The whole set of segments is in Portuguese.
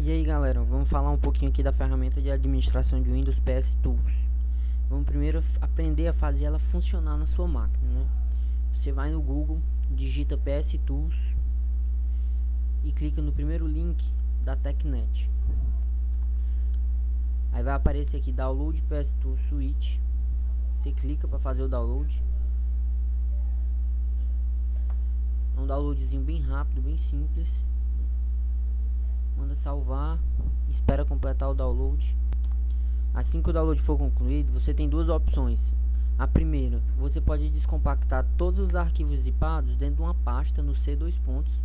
E aí galera, vamos falar um pouquinho aqui da ferramenta de administração de Windows PS Tools. Vamos primeiro aprender a fazer ela funcionar na sua máquina, né? Você vai no Google, digita PS Tools e clica no primeiro link da TechNet. Aí vai aparecer aqui Download PS Tools Suite. Você clica para fazer o download. É um downloadzinho bem rápido, bem simples. Manda salvar, espera completar o download. Assim que o download for concluído, você tem duas opções. A primeira, você pode descompactar todos os arquivos zipados dentro de uma pasta no C2 pontos.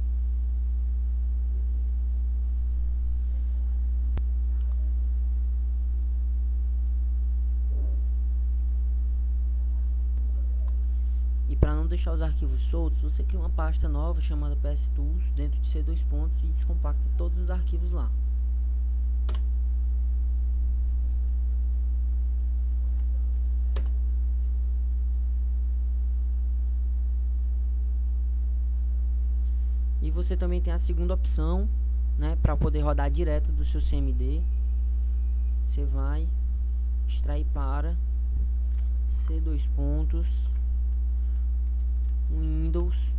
E para não deixar os arquivos soltos, você cria uma pasta nova chamada PS Tools dentro de C2 pontos e descompacta todos os arquivos lá. E você também tem a segunda opção, né, para poder rodar direto do seu CMD. Você vai extrair para C2 pontos Windows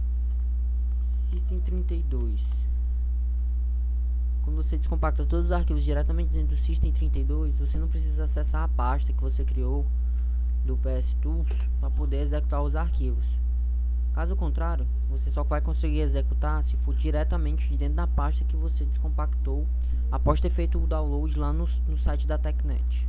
System 32. Quando você descompacta todos os arquivos diretamente dentro do System 32, você não precisa acessar a pasta que você criou do PS Tools para poder executar os arquivos. Caso contrário, você só vai conseguir executar se for diretamente de dentro da pasta que você descompactou após ter feito o download lá no site da TechNet.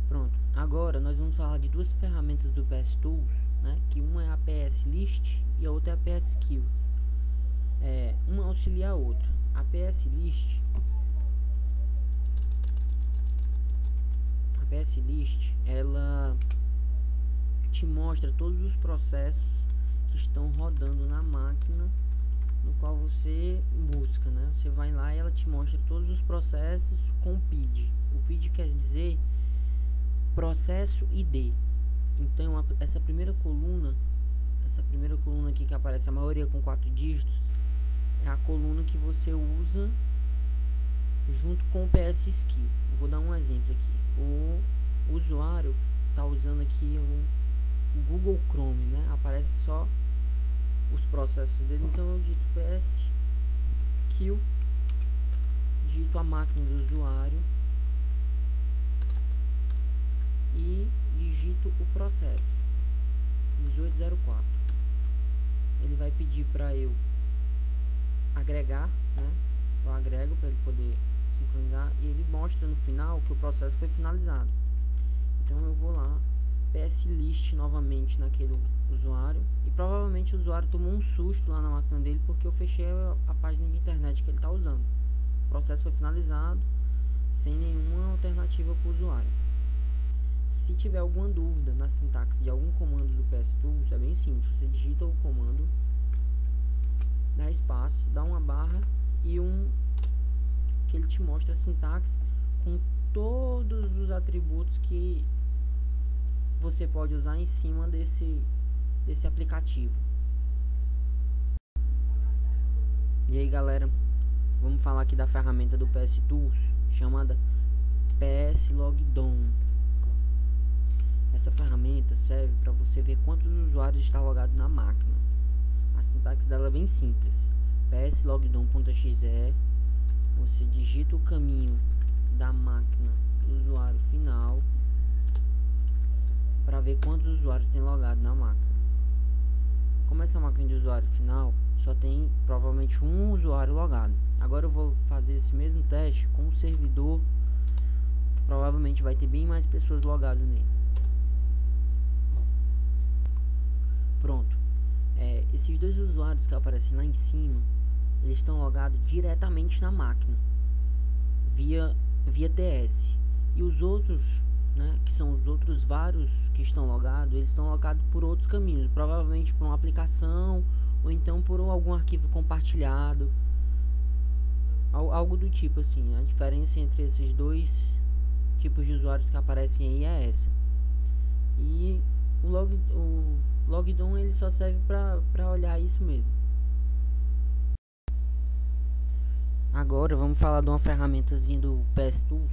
Pronto, agora nós vamos falar de duas ferramentas do PS Tools, né? Que uma é a PS List e a outra é a PS Kills. Uma auxilia a outra. A PS List, ela te mostra todos os processos que estão rodando na máquina no qual você busca, né? Você vai lá e ela te mostra todos os processos com PID. O PID quer dizer processo ID. Então essa primeira coluna aqui que aparece a maioria com 4 dígitos é a coluna que você usa junto com o PS Skill. Eu vou dar um exemplo aqui. O usuário está usando aqui o Google Chrome, né? Aparece só os processos dele. Então eu digito PS Skill, digito a máquina do usuário e digito o processo 1804. Ele vai pedir para eu agregar, né? Eu agrego para ele poder sincronizar e ele mostra no final que o processo foi finalizado. Então eu vou lá, PS List novamente naquele usuário e provavelmente o usuário tomou um susto lá na máquina dele porque eu fechei a página de internet que ele está usando. O processo foi finalizado sem nenhuma alternativa para o usuário. Se tiver alguma dúvida na sintaxe de algum comando do PS Tools, é bem simples. Você digita o comando, dá espaço, dá uma barra e que ele te mostra a sintaxe com todos os atributos que você pode usar em cima desse aplicativo. E aí galera, vamos falar aqui da ferramenta do PS Tools chamada PS Logdown. Essa ferramenta serve para você ver quantos usuários estão logados na máquina. A sintaxe dela é bem simples. pslogdown.exe, você digita o caminho da máquina do usuário final para ver quantos usuários tem logado na máquina. Como essa máquina de usuário final só tem provavelmente um usuário logado. Agora eu vou fazer esse mesmo teste com o servidor, que provavelmente vai ter bem mais pessoas logadas nele. Pronto, esses dois usuários que aparecem lá em cima, eles estão logados diretamente na máquina via TS. E os outros, né, que são os outros vários que estão logados, eles estão logados por outros caminhos, provavelmente por uma aplicação ou então por algum arquivo compartilhado, algo do tipo assim. A diferença entre esses dois tipos de usuários que aparecem aí é essa. E o logdom ele só serve para olhar isso mesmo. Agora vamos falar de uma ferramentazinha do PS Tools,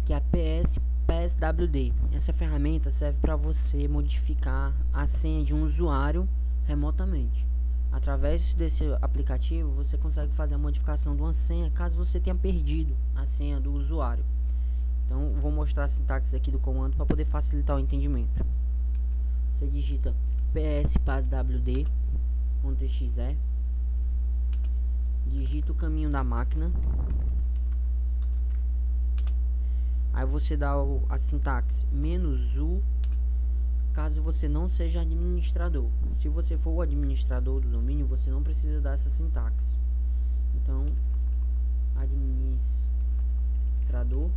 que é a PSWD. Essa ferramenta serve para você modificar a senha de um usuário remotamente. Através desse aplicativo você consegue fazer a modificação de uma senha caso você tenha perdido a senha do usuário. Então vou mostrar a sintaxe aqui do comando para poder facilitar o entendimento. Você digita pspaswd.exe, digita o caminho da máquina, aí você dá a sintaxe "-u", caso você não seja administrador. Se você for o administrador do domínio, você não precisa dar essa sintaxe. Então, administrador,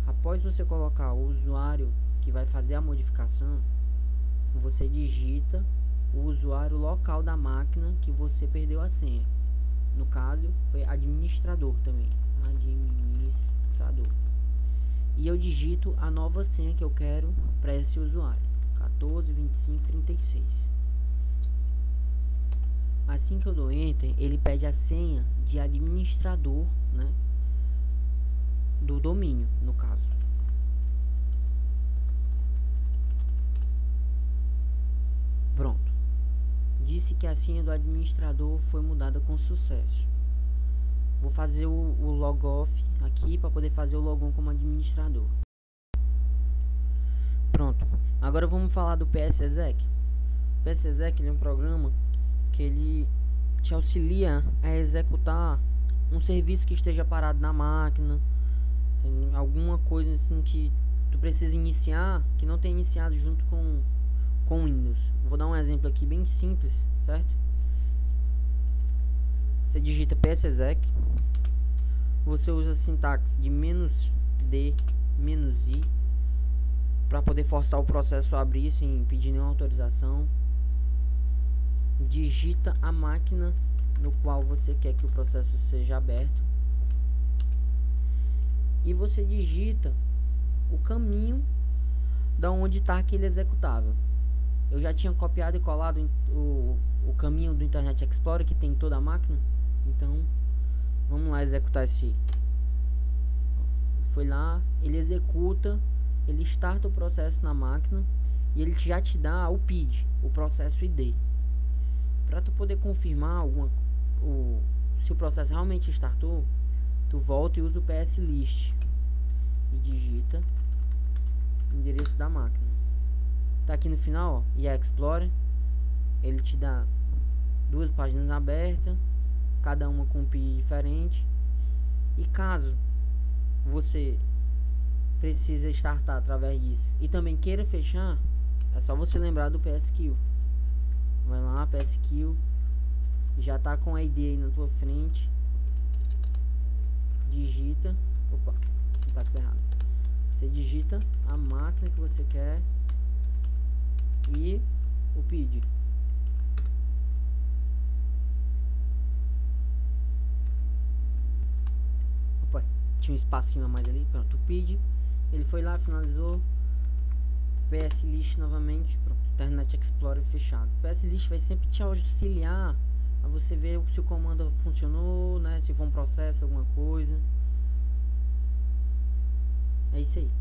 após você colocar o usuário que vai fazer a modificação, você digita o usuário local da máquina que você perdeu a senha. No caso, foi administrador também. Administrador. E eu digito a nova senha que eu quero para esse usuário. 142536. Assim que eu dou Enter, ele pede a senha de administrador, né, do domínio, no caso. Pronto. Disse que a senha do administrador foi mudada com sucesso. Vou fazer o logoff aqui para poder fazer o logon como administrador. Pronto. Agora vamos falar do PSExec. O PSExec é um programa que ele te auxilia a executar um serviço que esteja parado na máquina. Tem alguma coisa assim que tu precisa iniciar que não tem iniciado junto com Windows. Vou dar um exemplo aqui bem simples, certo? Você digita PSExec, você usa a sintaxe de "-d", "-i", para poder forçar o processo a abrir sem pedir nenhuma autorização. Digita a máquina no qual você quer que o processo seja aberto e você digita o caminho da onde está aquele executável. Eu já tinha copiado e colado o caminho do Internet Explorer que tem em toda a máquina. Então vamos lá executar esse. Foi lá, ele executa, ele starta o processo na máquina e ele já te dá o PID, o processo ID. Para tu poder confirmar se o processo realmente startou, tu volta e usa o PSList e digita o endereço da máquina. Tá aqui no final, ó, e a Explorer, ele te dá duas páginas abertas, cada uma com um PID diferente. E caso você precise startar através disso e também queira fechar, é só você lembrar do PSKill. Vai lá, PSKill, já tá com a ID aí na tua frente, digita, opa, sintaxe errado. Você digita a máquina que você quer e o PID. Opa, tinha um espacinho a mais ali. Pronto, o PID, ele foi lá, finalizou. PSList novamente, pronto, Internet Explorer fechado. PSList vai sempre te auxiliar a você ver se o comando funcionou, né, se for um processo, alguma coisa. É isso aí.